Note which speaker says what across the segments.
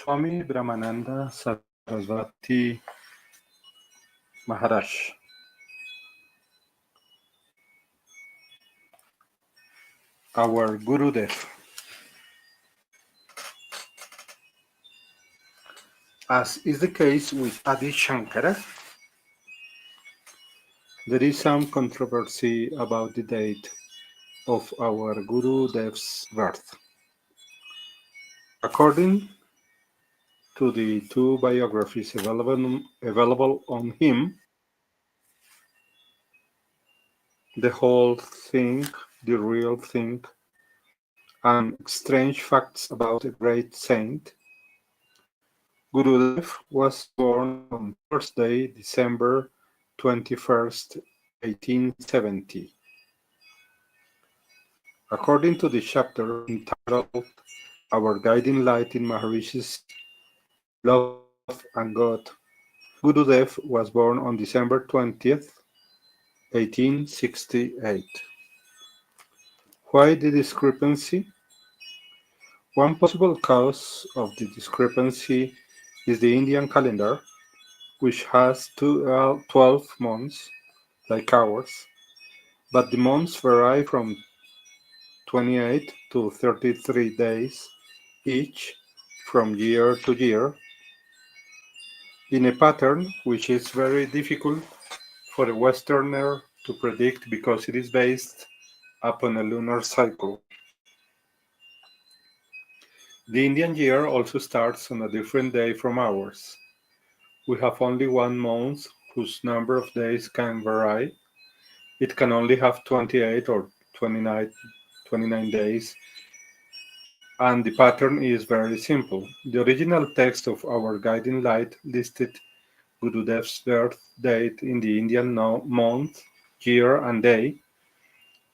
Speaker 1: Swami Brahmananda Saraswati Maharaj. Our Gurudev. As is the case with Adi Shankara, there is some controversy about the date of our Gurudev's birth. According to the two biographies available on him, the whole thing, the real thing, and strange facts about a great saint, Gurudev was born on Thursday, December 21st, 1870. According to the chapter entitled Our Guiding Light in Maharishi's Love and God, Gurudev was born on December 20th, 1868. Why the discrepancy? One possible cause of the discrepancy is the Indian calendar, which has 12 months, like ours, but the months vary from 28 to 33 days each from year to year, in a pattern which is very difficult for a Westerner to predict because it is based upon a lunar cycle. The Indian year also starts on a different day from ours. We have only one month whose number of days can vary. It can only have 28 or 29 days, and the pattern is very simple. The original text of our guiding light listed Gurudev's birth date in the Indian month, year, and day,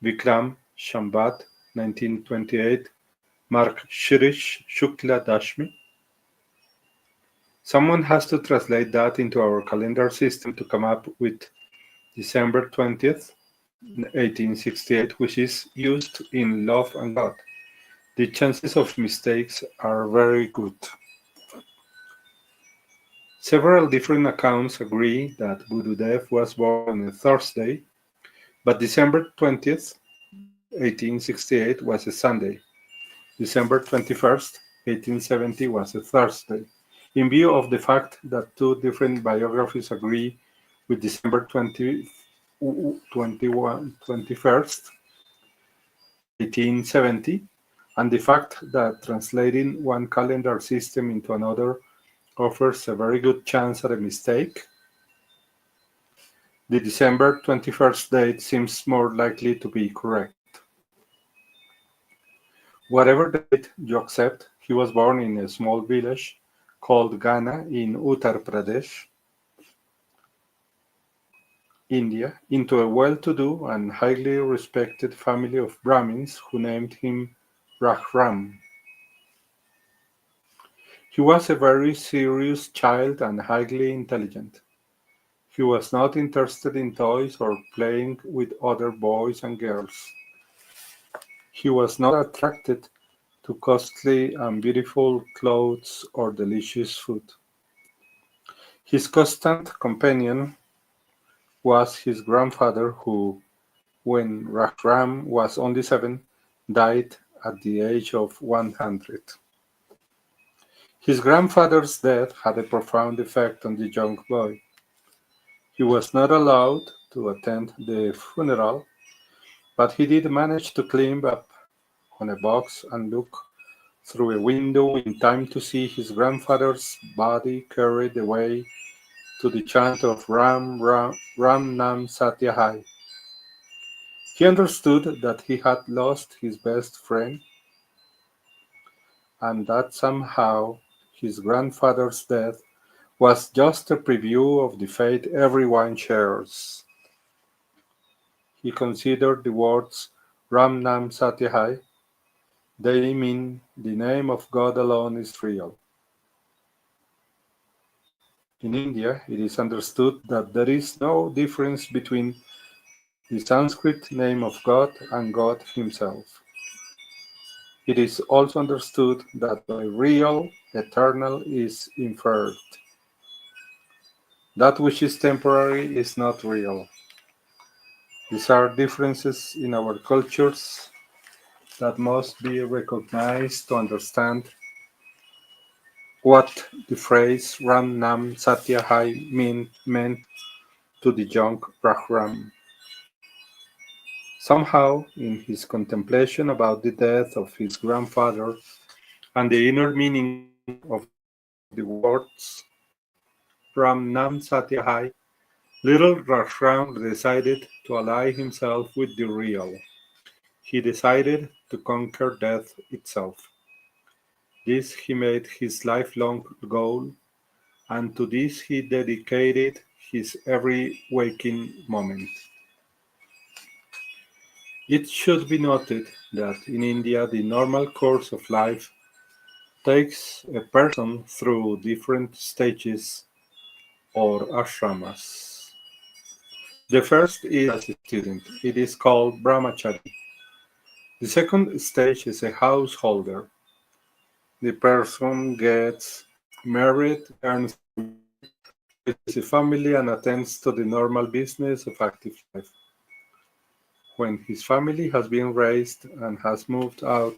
Speaker 1: Vikram Shambat 1928, Margshirish Shukla Dashmi. Someone has to translate that into our calendar system to come up with December 20th, 1868, which is used in Love and God. The chances of mistakes are very good. Several different accounts agree that Gurudev was born on a Thursday, but December 20th, 1868 was a Sunday. December 21st, 1870 was a Thursday. In view of the fact that two different biographies agree with December 21st, 1870, and the fact that translating one calendar system into another offers a very good chance at a mistake, the December 21st date seems more likely to be correct. Whatever date you accept, he was born in a small village called Ghana in Uttar Pradesh, India, into a well-to-do and highly respected family of Brahmins who named him Raghuram. He was a very serious child and highly intelligent. He was not interested in toys or playing with other boys and girls. He was not attracted to costly and beautiful clothes or delicious food. His constant companion was his grandfather who, when Raghuram was only 7, died at the age of 100. His grandfather's death had a profound effect on the young boy. He was not allowed to attend the funeral, but he did manage to climb up on a box and look through a window in time to see his grandfather's body carried away to the chant of Ram Ram Ram Nam Satya Hai. He understood that he had lost his best friend and that somehow his grandfather's death was just a preview of the fate everyone shares. He considered the words Ram Nam Satya Hai. They mean the name of God alone is real. In India, it is understood that there is no difference between the Sanskrit name of God and God Himself. It is also understood that by real, eternal is inferred. That which is temporary is not real. These are differences in our cultures that must be recognized to understand what the phrase Ram Nam Satya Hai meant to the young Rahram. Somehow, in his contemplation about the death of his grandfather and the inner meaning of the words Ram Nam Satya Hai, little Rahram decided to ally himself with the real. He decided to conquer death itself. This he made his lifelong goal, and to this he dedicated his every waking moment. It should be noted that in India the normal course of life takes a person through different stages or ashramas. The first is as a student. It is called brahmachari. The second stage is a householder. The person gets married, earns money, raises a family, and attends to the normal business of active life. When his family has been raised and has moved out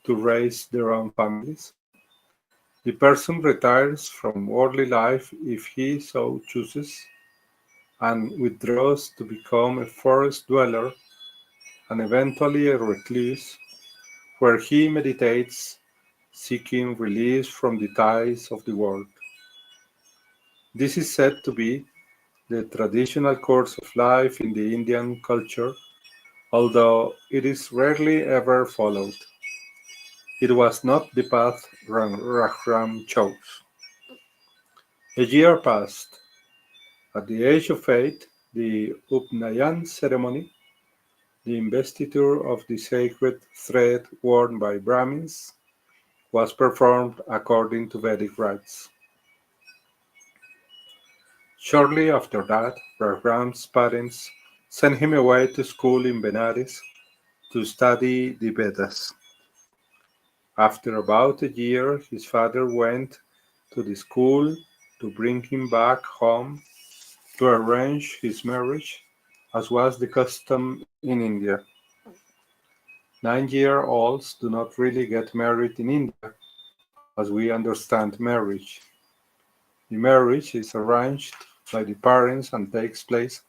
Speaker 1: to raise their own families, the person retires from worldly life if he so chooses and withdraws to become a forest dweller and eventually a recluse where he meditates, seeking release from the ties of the world. This is said to be the traditional course of life in the Indian culture, although it is rarely ever followed. It was not the path Rahram chose. A year passed. At the age of 8, the Upnayan ceremony, the investiture of the sacred thread worn by Brahmins, was performed according to Vedic rites. Shortly after that, Rahram's parents sent him away to school in Benares to study the Vedas. After about a year, his father went to the school to bring him back home to arrange his marriage, as was the custom in India. 9-year-olds do not really get married in India as we understand marriage. The marriage is arranged by the parents and takes place,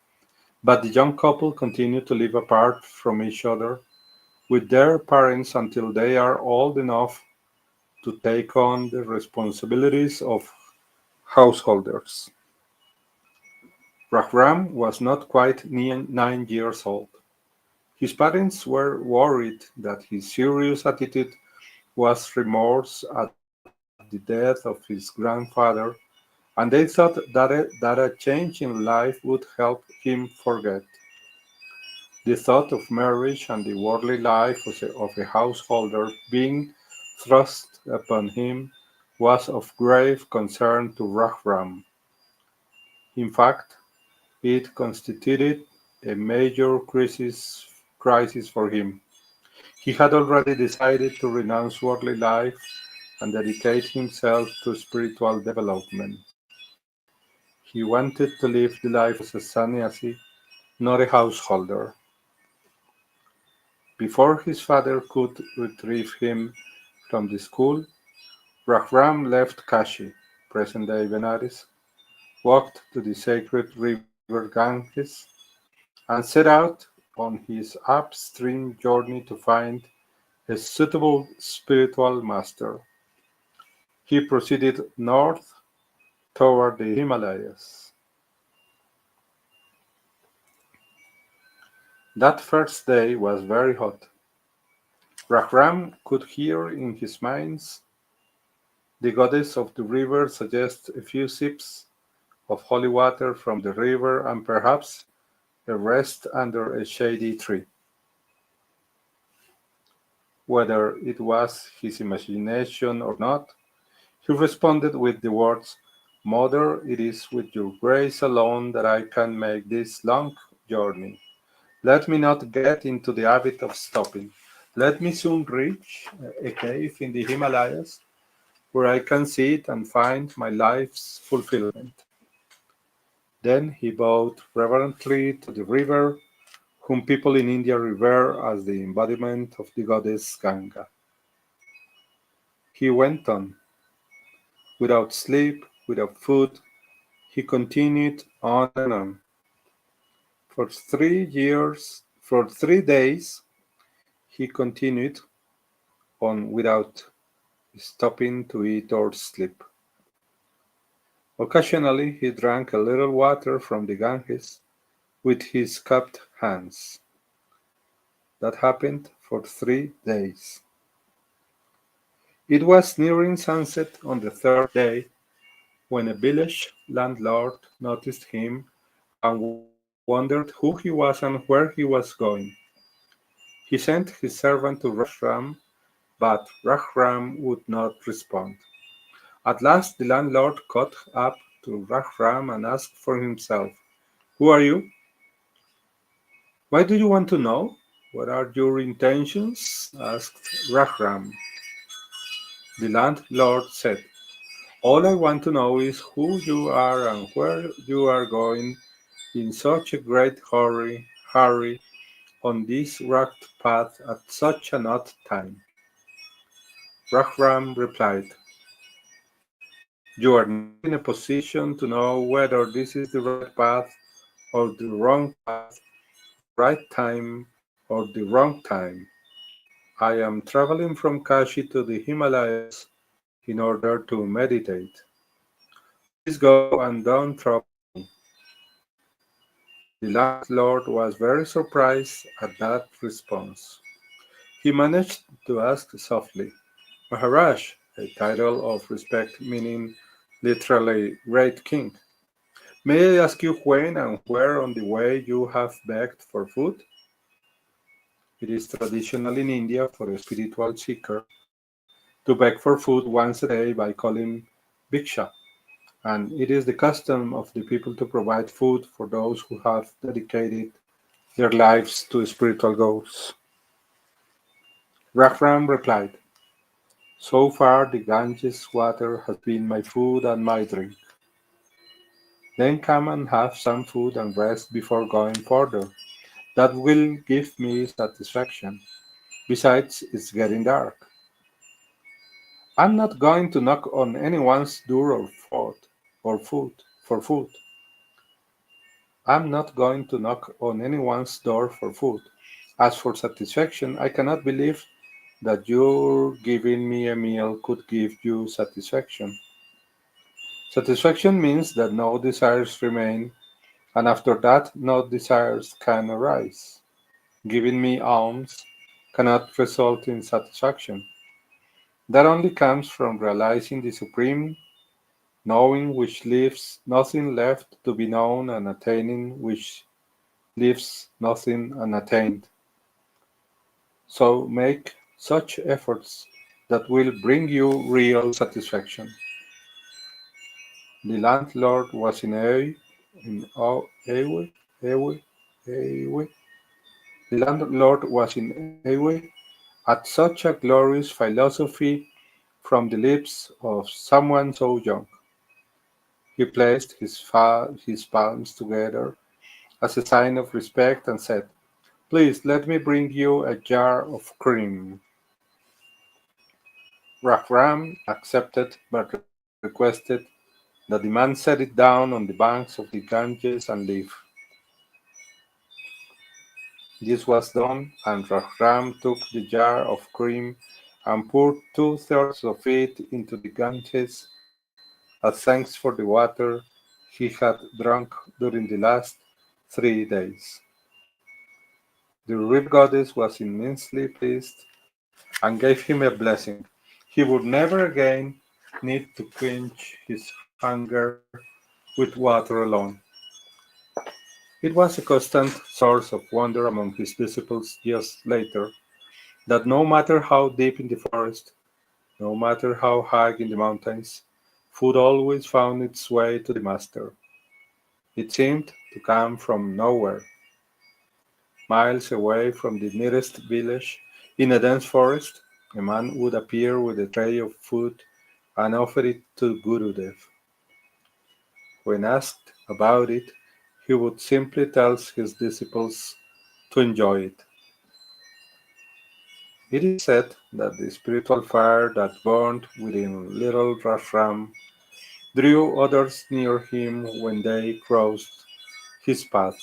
Speaker 1: but the young couple continue to live apart from each other with their parents until they are old enough to take on the responsibilities of householders. Rahram was not quite 9 years old. His parents were worried that his serious attitude was remorse at the death of his grandfather, and they thought that a change in life would help him forget. The thought of marriage and the worldly life of a householder being thrust upon him was of grave concern to Rahram. In fact, it constituted a major crisis for him. He had already decided to renounce worldly life and dedicate himself to spiritual development. He wanted to live the life as a sannyasi, not a householder. Before his father could retrieve him from the school, Rahram left Kashi, present-day Benares, walked to the sacred river Ganges, and set out on his upstream journey to find a suitable spiritual master. He proceeded north toward the Himalayas. That first day was very hot. Rahram could hear in his mind the goddess of the river suggest a few sips of holy water from the river and perhaps a rest under a shady tree. Whether it was his imagination or not, he responded with the words, Mother, it is with your grace alone that I can make this long journey. Let me not get into the habit of stopping. Let me soon reach a cave in the Himalayas where I can sit and find my life's fulfillment. Then he bowed reverently to the river, whom people in India revere as the embodiment of the goddess Ganga. He went on, without sleep, without food, he continued on and on. For 3 years, for 3 days, he continued on without stopping to eat or sleep. Occasionally, he drank a little water from the Ganges with his cupped hands. That happened for 3 days. It was nearing sunset on the third day when a village landlord noticed him and wondered who he was and where he was going. He sent his servant to Rashram, but Rashram would not respond. At last the landlord caught up to Rashram and asked for himself, "Who are you? Why do you want to know? What are your intentions?" asked Rashram. The landlord said, "All I want to know is who you are and where you are going in such a great hurry on this rugged path at such an odd time." Raghuram replied, "You are not in a position to know whether this is the right path or the wrong path, the right time or the wrong time. I am traveling from Kashi to the Himalayas in order to meditate. Please go and don't trouble me." The landlord was very surprised at that response. He managed to ask softly, "Maharaj," a title of respect meaning literally great king, "may I ask you when and where on the way you have begged for food?" It is traditional in India for a spiritual seeker to beg for food once a day by calling bhiksha, and it is the custom of the people to provide food for those who have dedicated their lives to spiritual goals. Raghuram replied, "So far the Ganges water has been my food and my drink. Then come and have some food and rest before going further. That will give me satisfaction. Besides, it's getting dark. I'm not going to knock on anyone's door or food for food. I'm not going to knock on anyone's door for food. As for satisfaction, I cannot believe that your giving me a meal could give you satisfaction. Satisfaction means that no desires remain, and after that no desires can arise. Giving me alms cannot result in satisfaction. That only comes from realizing the supreme knowing which leaves nothing left to be known and attaining which leaves nothing unattained. So make such efforts that will bring you real satisfaction." The landlord was in awe. The landlord was in awe at such a glorious philosophy from the lips of someone so young. He placed his palms together as a sign of respect and said, "Please let me bring you a jar of cream." Raghuram accepted but requested that the man set it down on the banks of the Ganges and leave. This was done, and Raghuram took the jar of cream and poured 2/3 of it into the Ganges as thanks for the water he had drunk during the last 3 days. The river goddess was immensely pleased and gave him a blessing. He would never again need to quench his hunger with water alone. It was a constant source of wonder among his disciples years later that no matter how deep in the forest, no matter how high in the mountains, food always found its way to the master. It seemed to come from nowhere, miles away from the nearest village. In a dense forest, a man would appear with a tray of food and offer it to Gurudev. When asked about it, he would simply tell his disciples to enjoy it. It is said that the spiritual fire that burned within little Rashram drew others near him when they crossed his path.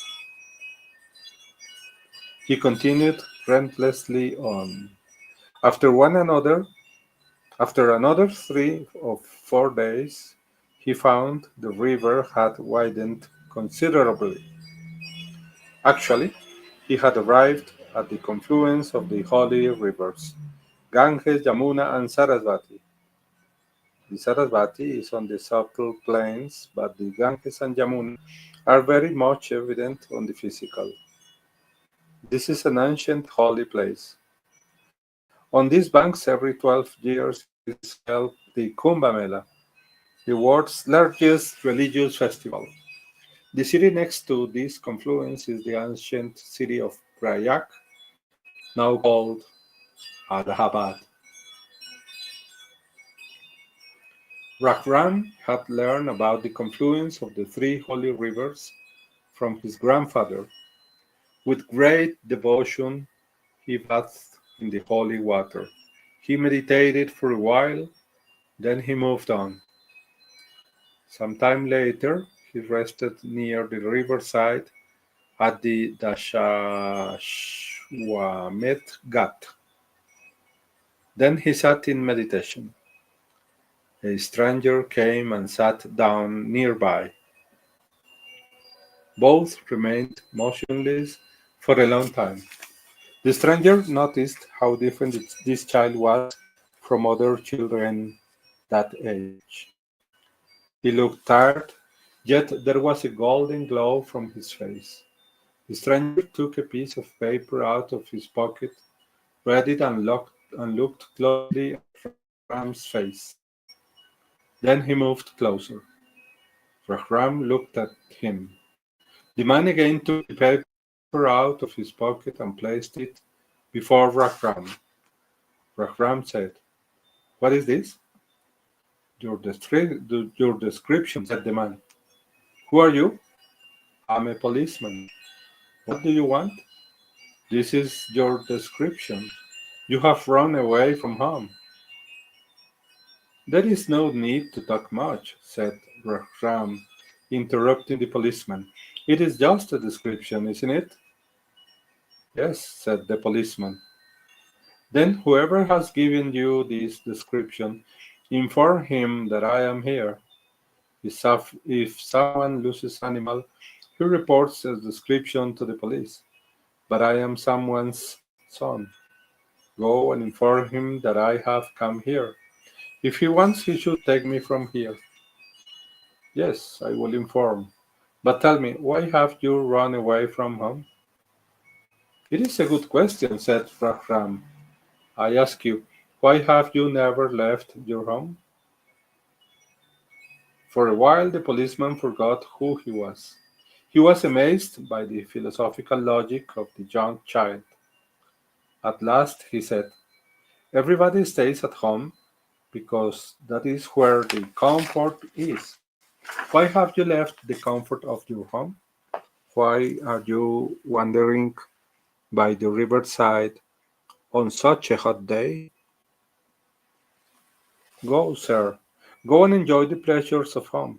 Speaker 1: He continued relentlessly on. After one another, After another 3 or 4 days, he found the river had widened considerably. Actually, he had arrived at the confluence of the holy rivers Ganges, Yamuna, and Sarasvati. The Sarasvati is on the subtle plains, but the Ganges and Yamuna are very much evident on the physical. This is an ancient holy place. On these banks, every 12 years is held the Kumbh Mela, the world's largest religious festival. The city next to this confluence is the ancient city of Prayag, now called Allahabad. Raghuram had learned about the confluence of the three holy rivers from his grandfather. With great devotion, he bathed in the holy water. He meditated for a while, then he moved on. Some time later, he rested near the riverside at the Dashashwamedh Ghat. Then he sat in meditation. A stranger came and sat down nearby. Both remained motionless for a long time. The stranger noticed how different this child was from other children that age. He looked tired, yet there was a golden glow from his face. The stranger took a piece of paper out of his pocket, read it, and looked closely at Rahram's face. Then he moved closer. Rahram looked at him. The man again took the paper out of his pocket and placed it before Rahram. Rahram said, "What is this?" Your description, said the man. "Who are you?" "I'm a policeman." "What do you want?" "This is your description. You have run away from home." "There is no need to talk much," said Rahram, interrupting the policeman. "It is just a description, isn't it?" "Yes," said the policeman. "Then whoever has given you this description, inform him that I am here. If someone loses animal, he reports the description to the police. But I am someone's son. Go and inform him that I have come here. If he wants, he should take me from here." "Yes, I will inform. But tell me, why have you run away from home?" "It is a good question," said Rahram. "I ask you, why have you never left your home?" For a while the policeman forgot who he was. He was amazed by the philosophical logic of the young child. At last he said, "Everybody stays at home because that is where the comfort is. Why have you left the comfort of your home? Why are you wandering by the riverside on such a hot day? Go, sir, go and enjoy the pleasures of home,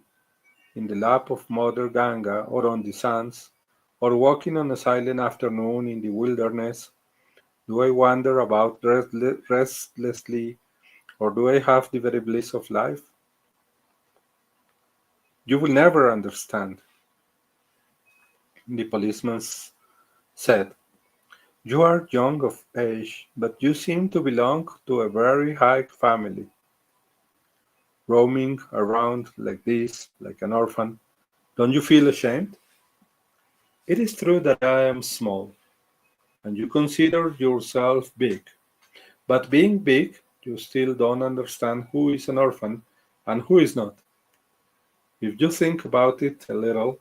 Speaker 1: in the lap of Mother Ganga, or on the sands, or walking on a silent afternoon in the wilderness. Do I wander about restlessly, or do I have the very bliss of life? You will never understand." The policeman said, "You are young of age, but you seem to belong to a very high family. Roaming around like this, like an orphan, don't you feel ashamed? It is true that I am small, and you consider yourself big. But being big, you still don't understand who is an orphan and who is not. If you think about it a little,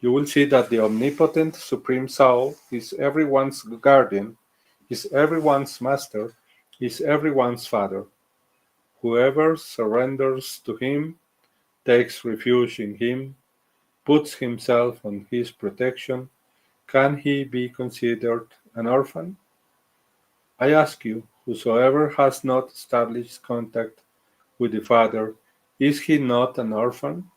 Speaker 1: you will see that the omnipotent Supreme Soul is everyone's guardian. is everyone's master, is everyone's father. Whoever surrenders to him, takes refuge in him, puts himself on his protection, can he be considered an orphan? I ask you, whosoever has not established contact with the Father, is he not an orphan?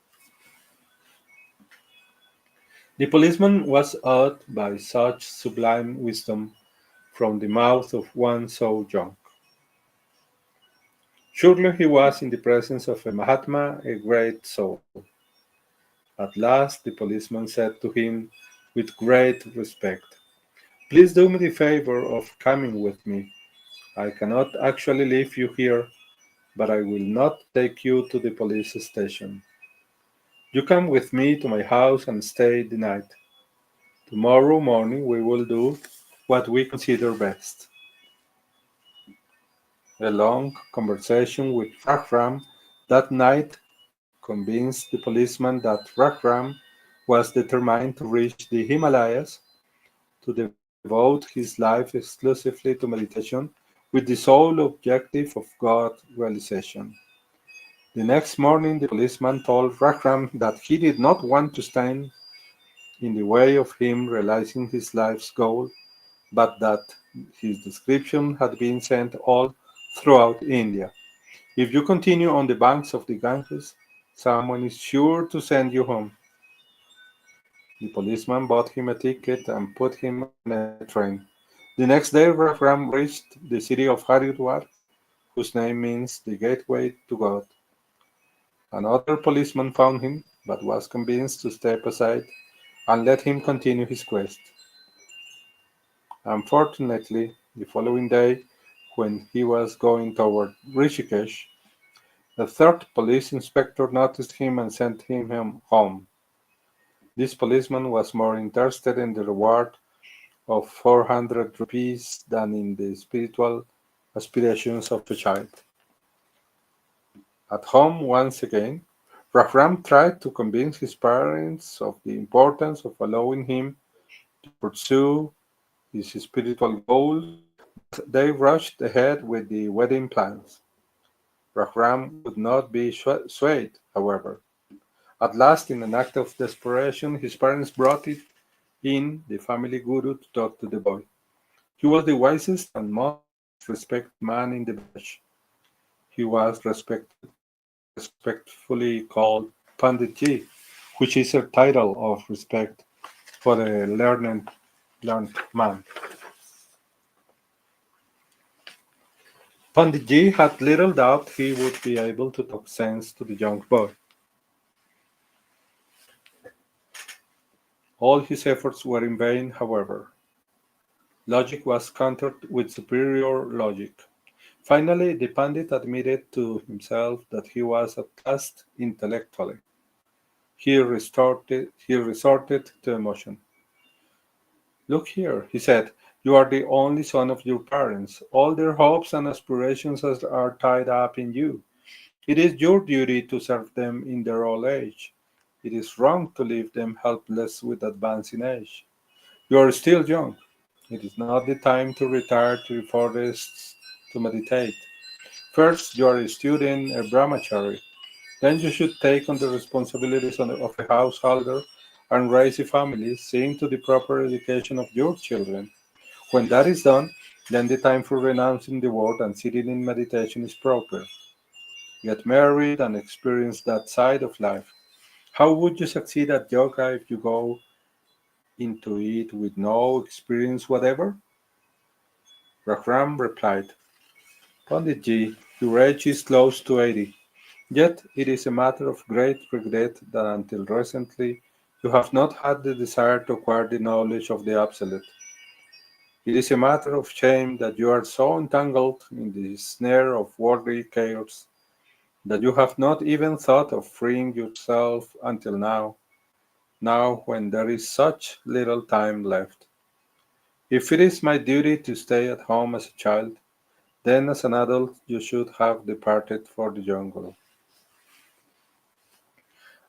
Speaker 1: The policeman was awed by such sublime wisdom from the mouth of one so young. Surely he was in the presence of a Mahatma, a great soul. At last the policeman said to him with great respect, "Please do me the favor of coming with me. I cannot actually leave you here, but I will not take you to the police station. You come with me to my house and stay the night. Tomorrow morning we will do what we consider best." A long conversation with Ragram that night convinced the policeman that Ragram was determined to reach the Himalayas, to devote his life exclusively to meditation with the sole objective of God realization. The next morning, the policeman told Ragram that he did not want to stand in the way of him realizing his life's goal, but that his description had been sent all throughout India. If you continue on the banks of the Ganges, someone is sure to send you home. The policeman bought him a ticket and put him on a train. The next day, Ram reached the city of Haridwar, whose name means the gateway to God. Another policeman found him, but was convinced to step aside and let him continue his quest. Unfortunately, the following day, when he was going toward Rishikesh, the third police inspector noticed him and sent him home. This policeman was more interested in the reward of 400 rupees than in the spiritual aspirations of a child. At home once again, Rahram tried to convince his parents of the importance of allowing him to pursue his spiritual goals, but they rushed ahead with the wedding plans. Rahram would not be swayed, however. At last, in an act of desperation, his parents brought in the family guru to talk to the boy. He was the wisest and most respected man in the village. He was respectfully called Panditji, which is a title of respect for a learned man. Panditji had little doubt he would be able to talk sense to the young boy. All his efforts were in vain, however. Logic was countered with superior logic. Finally, the Pandit admitted to himself that he was at last intellectually. He resorted to emotion. "Look here," he said, "you are the only son of your parents. All their hopes and aspirations are tied up in you. It is your duty to serve them in their old age. It is wrong to leave them helpless with advancing age. You are still young. It is not the time to retire to the forests to meditate. First, you are a student, a brahmachari. Then you should take on the responsibilities of a householder and raise a family, seeing to the proper education of your children. When that is done, then the time for renouncing the world and sitting in meditation is proper. Get married and experience that side of life. How would you succeed at yoga if you go into it with no experience whatever?" Raghuram replied, "Panditji, your age is close to 80. Yet it is a matter of great regret that until recently you have not had the desire to acquire the knowledge of the Absolute. It is a matter of shame that you are so entangled in the snare of worldly chaos that you have not even thought of freeing yourself until now when there is such little time left. If it is my duty to stay at home as a child, then as an adult you should have departed for the jungle.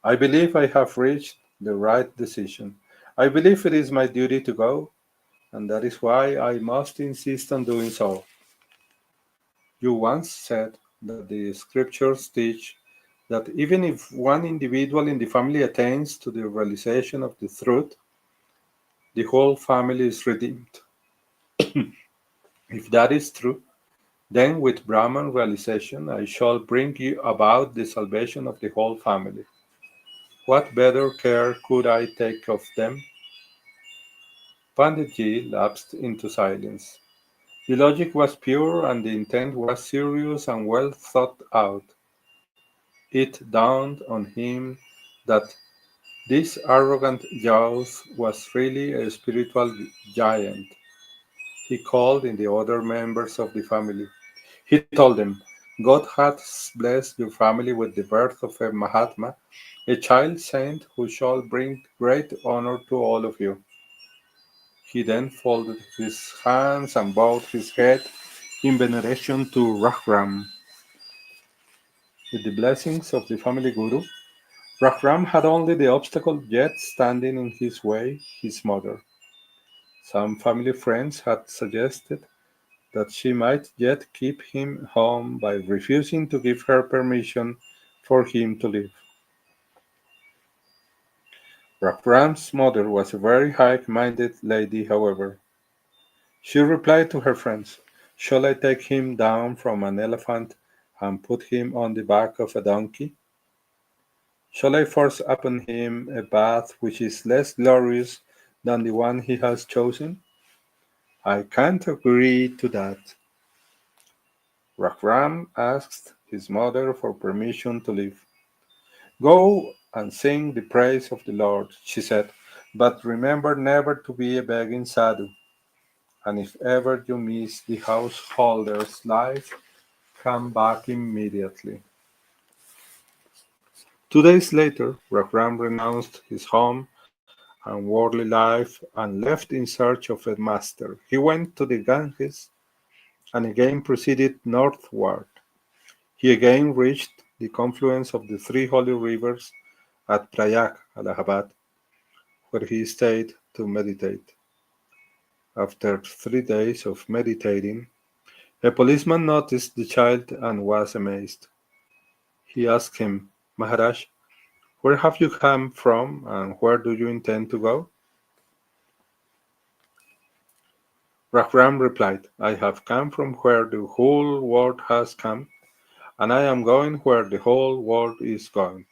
Speaker 1: I believe I have reached the right decision. I believe it is my duty to go, and that is why I must insist on doing so. You once said that the scriptures teach that even if one individual in the family attains to the realization of the truth, the whole family is redeemed. If that is true, then with Brahman realization I shall bring you about the salvation of the whole family. What better care could I take of them? Panditji lapsed into silence. The logic was pure and the intent was serious and well thought out. It dawned on him that this arrogant youth was really a spiritual giant. He called in the other members of the family. He told them, God has blessed your family with the birth of a Mahatma, a child saint who shall bring great honor to all of you. He then folded his hands and bowed his head in veneration to Rahram. With the blessings of the family guru, Rahram had only the obstacle yet standing in his way, his mother. Some family friends had suggested that she might yet keep him home by refusing to give her permission for him to leave. Rahram's mother was a very high-minded lady, however. She replied to her friends, shall I take him down from an elephant and put him on the back of a donkey? Shall I force upon him a path which is less glorious than the one he has chosen? I can't agree to that. Rahram asked his mother for permission to leave. Go and sing the praise of the Lord, she said, but remember never to be a begging sadhu, and if ever you miss the householder's life, come back immediately. 2 days later, Rahram renounced his home and worldly life and left in search of a master. He went to the Ganges and again proceeded northward. He again reached the confluence of the three holy rivers at Prayag, Allahabad, where he stayed to meditate. After 3 days of meditating, a policeman noticed the child and was amazed. He asked him, Maharaj, where have you come from and where do you intend to go? Rahram replied, I have come from where the whole world has come, and I am going where the whole world is going.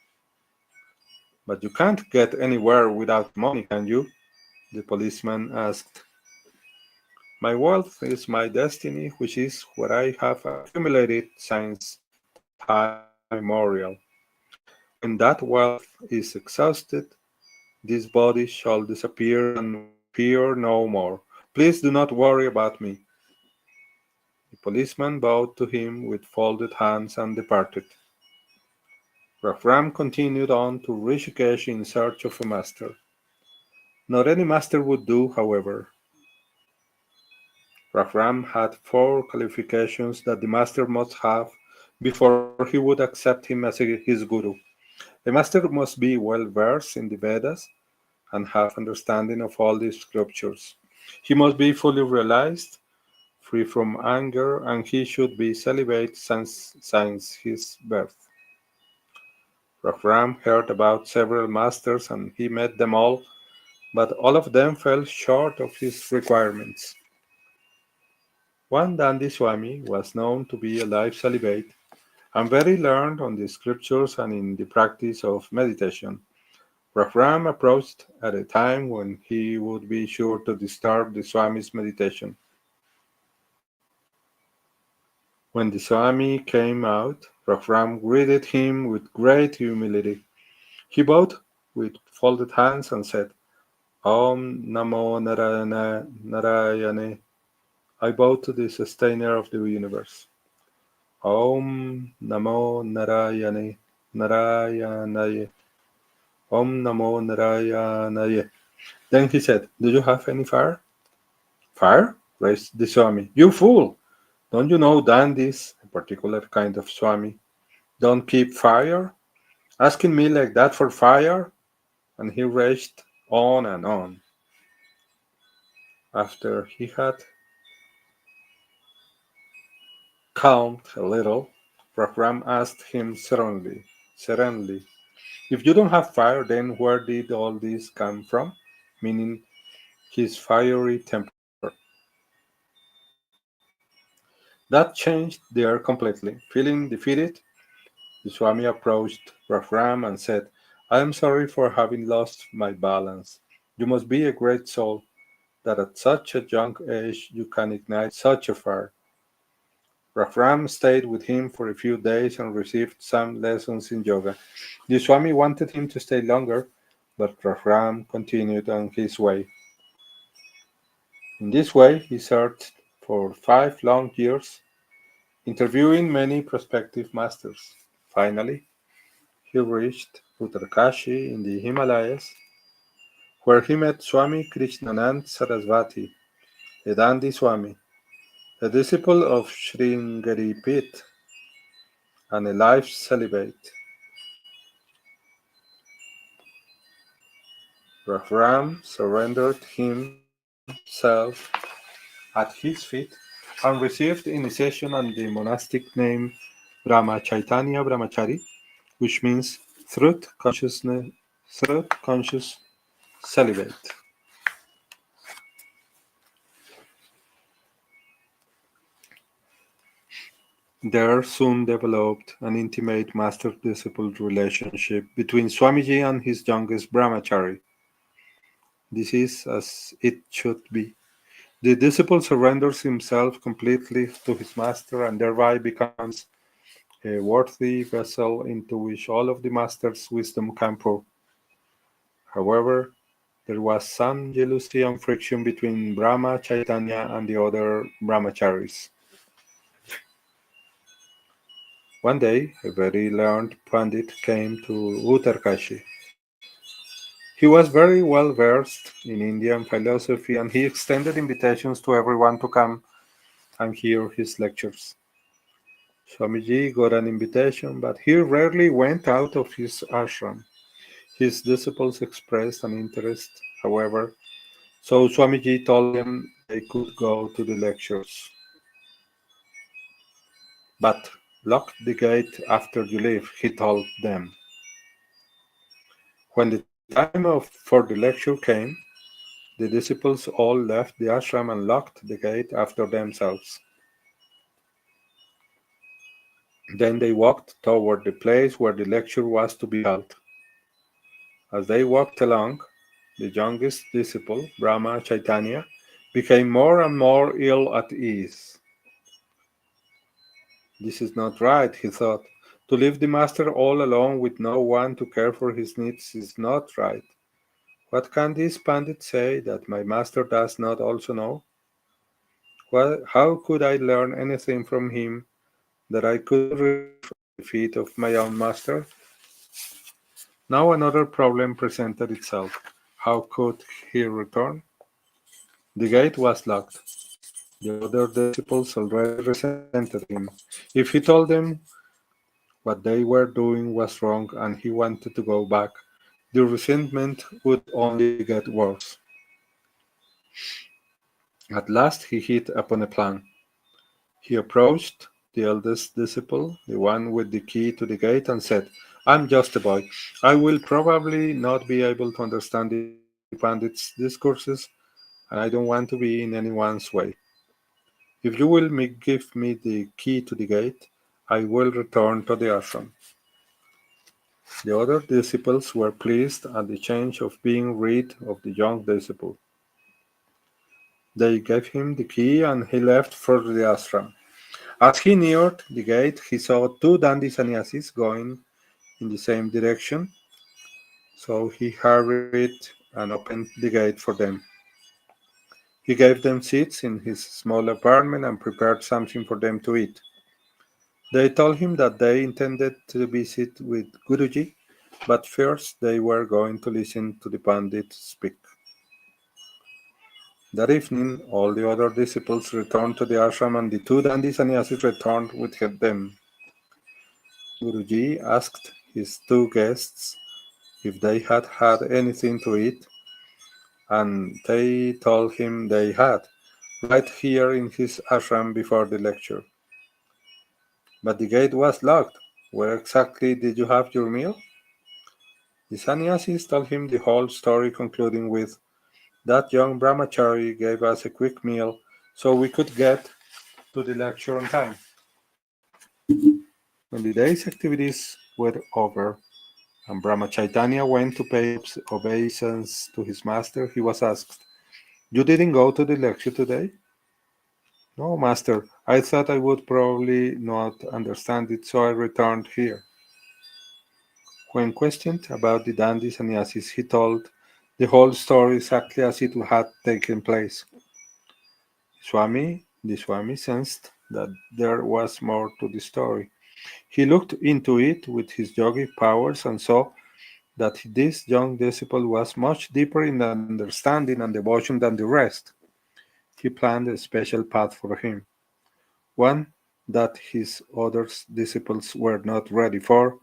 Speaker 1: But you can't get anywhere without money, can you? The policeman asked. My wealth is my destiny, which is what I have accumulated since time immemorial. When that wealth is exhausted, this body shall disappear and will appear no more. Please do not worry about me. The policeman bowed to him with folded hands and departed. Rahram continued on to Rishikesh in search of a master. Not any master would do, however. Rahram had four qualifications that the master must have before he would accept him as his guru. A master must be well versed in the Vedas and have understanding of all the scriptures. He must be fully realized, free from anger, and he should be celibate since his birth. Rahram heard about several masters and he met them all, but all of them fell short of his requirements. One Dandi Swami was known to be a life celibate and very learned on the scriptures and in the practice of meditation. Rahram approached at a time when he would be sure to disturb the Swami's meditation. When the Swami came out, Rahram greeted him with great humility. He bowed with folded hands and said, Om Namo Narayane. I bow to the sustainer of the universe. Om Namo Narayanaye. Om Namo Narayanaye. Then he said, do you have any fire? Fire? Raised the Swami. You fool! Don't you know dandies, a particular kind of Swami, don't keep fire? Asking me like that for fire? And he raged on and on. After he had calmed a little, Rahram asked him serenely, "If you don't have fire, then where did all this come from?" Meaning his fiery temper. That changed the air completely. Feeling defeated, the Swami approached Rahram and said, "I am sorry for having lost my balance. You must be a great soul that at such a young age you can ignite such a fire." Rahram stayed with him for a few days and received some lessons in yoga. The Swami wanted him to stay longer, but Rahram continued on his way. In this way, he searched for 5 long years, interviewing many prospective masters. Finally, he reached Uttarkashi in the Himalayas, where he met Swami Krishnanand Sarasvati, a dandy Swami, a disciple of Sringeri Pit and a life celibate. Ram surrendered himself at his feet and received initiation under the monastic name Brahma Chaitanya Brahmachari, which means truth conscious celibate. There soon developed an intimate master-disciple relationship between Swamiji and his youngest brahmachari. This is as it should be. The disciple surrenders himself completely to his master and thereby becomes a worthy vessel into which all of the master's wisdom can pour. However, there was some jealousy and friction between Brahma Chaitanya and the other brahmacharis. One day, a very learned pandit came to Uttarkashi. He was very well versed in Indian philosophy and he extended invitations to everyone to come and hear his lectures. Swamiji got an invitation, but he rarely went out of his ashram. His disciples expressed an interest, however, so Swamiji told them they could go to the lectures. But lock the gate after you leave, he told them. When the time for the lecture came, the disciples all left the ashram and locked the gate after themselves. Then they walked toward the place where the lecture was to be held. As they walked along, the youngest disciple, Brahma Chaitanya, became more and more ill at ease. This is not right, he thought. To leave the master all alone with no one to care for his needs is not right. What can this pandit say that my master does not also know? How could I learn anything from him that I couldn't receive at the feet of my own master? Now another problem presented itself. How could he return? The gate was locked. The other disciples already resented him. If he told them what they were doing was wrong and he wanted to go back, the resentment would only get worse. At last he hit upon a plan. He approached the eldest disciple, the one with the key to the gate, and said, "I'm just a boy. I will probably not be able to understand the pandit's discourses, and I don't want to be in anyone's way. If you will give me the key to the gate, I will return to the ashram." The other disciples were pleased at the change of being rid of the young disciple. They gave him the key and he left for the ashram. As he neared the gate, he saw two dandy sannyasis going in the same direction, so he hurried and opened the gate for them. He gave them seats in his small apartment and prepared something for them to eat. They told him that they intended to visit with Guruji, but first they were going to listen to the Pandit speak. That evening, all the other disciples returned to the ashram and the two dandy sannyasis returned with them. Guruji asked his two guests if they had had anything to eat. and they told him they had, right here in his ashram before the lecture. But the gate was locked. Where exactly did you have your meal? The sannyasis told him the whole story, concluding with, that young brahmachari gave us a quick meal so we could get to the lecture on time. When the day's activities were over and Brahma Chaitanya went to pay obeisance to his master, he was asked, you didn't go to the lecture today? No, master. I thought I would probably not understand it, so I returned here. When questioned about the dandy sannyasis, he told the whole story exactly as it had taken place. The Swami sensed that there was more to the story. He looked into it with his yogic powers and saw that this young disciple was much deeper in understanding and devotion than the rest. He planned a special path for him, one that his other disciples were not ready for,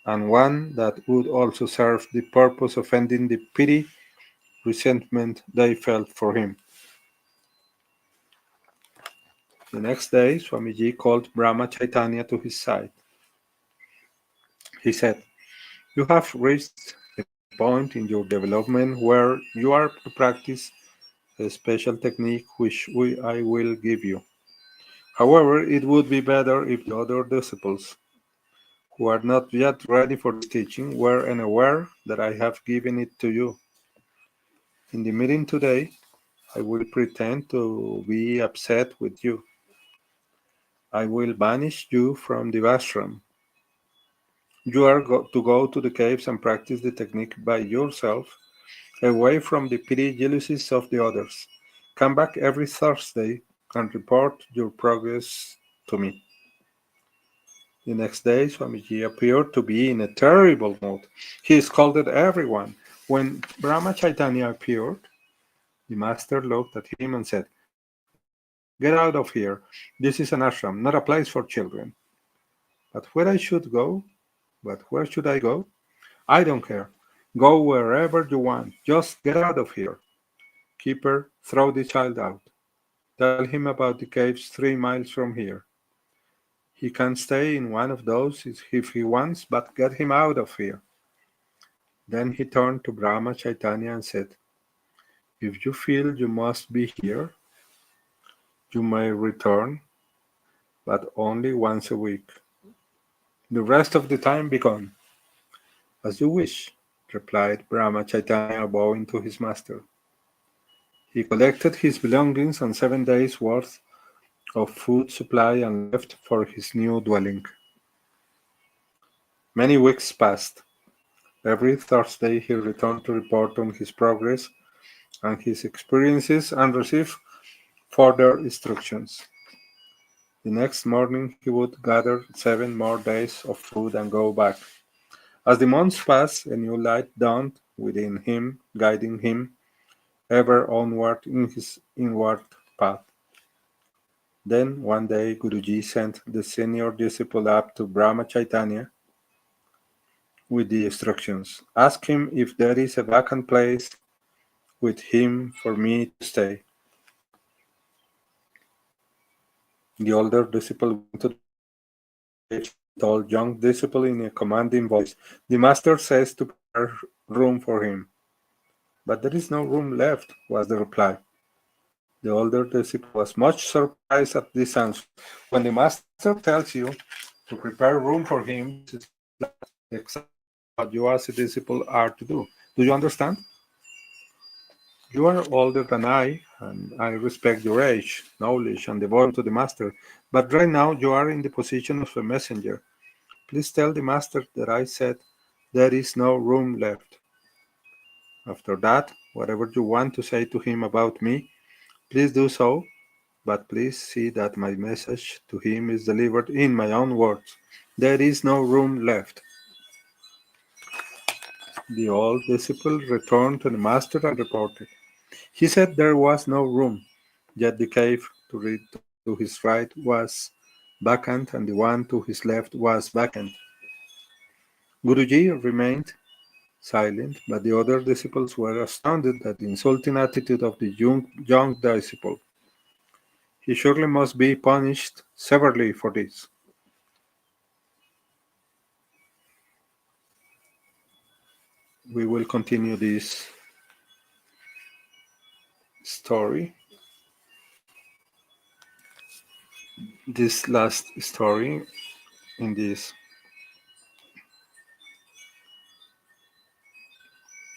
Speaker 1: and one that would also serve the purpose of ending the pity, resentment they felt for him. The next day, Swamiji called Brahma Chaitanya to his side. He said, you have reached a point in your development where you are to practice a special technique which I will give you. However, it would be better if the other disciples, who are not yet ready for this teaching, were unaware that I have given it to you. In the meeting today, I will pretend to be upset with you. I will banish you from the ashram. You are to go to the caves and practice the technique by yourself, away from the petty jealousies of the others. Come back every Thursday and report your progress to me. The next day, Swamiji appeared to be in a terrible mood. He scolded everyone. When Brahma Chaitanya appeared, the master looked at him and said, get out of here. This is an ashram, not a place for children. But where should I go? I don't care. Go wherever you want. Just get out of here. Keeper, throw the child out. Tell him about the caves 3 miles from here. He can stay in one of those if he wants, but get him out of here. Then he turned to Brahma Chaitanya and said, if you feel you must be here, you may return, but only once a week. The rest of the time be gone. As you wish, replied Brahma Chaitanya, bowing to his master. He collected his belongings and 7 days' worth of food supply and left for his new dwelling. Many weeks passed. Every Thursday he returned to report on his progress and his experiences and receive further instructions. The next morning he would gather 7 more days of food and go back. As the months passed, a new light dawned within him, guiding him ever onward in his inward path. Then one day Guruji sent the senior disciple up to Brahma Chaitanya with the instructions. Ask him if there is a vacant place with him for me to stay. The older disciple went to the caves and told young disciple in a commanding voice, the master says to prepare room for him. But there is no room left, was the reply. The older disciple was much surprised at this answer. When the master tells you to prepare room for him, this is exactly what you as a disciple are to do. Do you understand? You are older than I, and I respect your age, knowledge, and devotion to the master. But right now you are in the position of a messenger. Please tell the master that I said there is no room left. After that, whatever you want to say to him about me, please do so, but please see that my message to him is delivered in my own words. There is no room left. The old disciple returned to the master and reported. He said there was no room, yet the cave to his right was vacant and the one to his left was vacant. Guruji remained silent, but the other disciples were astounded at the insulting attitude of the young disciple. He surely must be punished severely for this. We will continue this story, this last story in this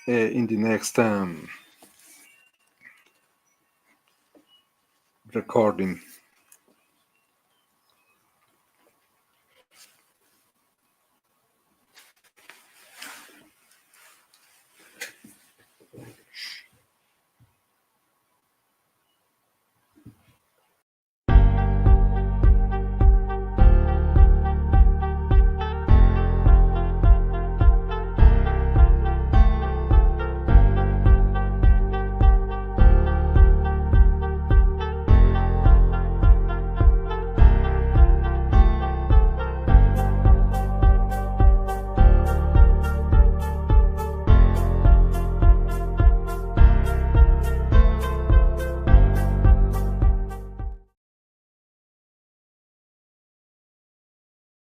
Speaker 1: in the next recording.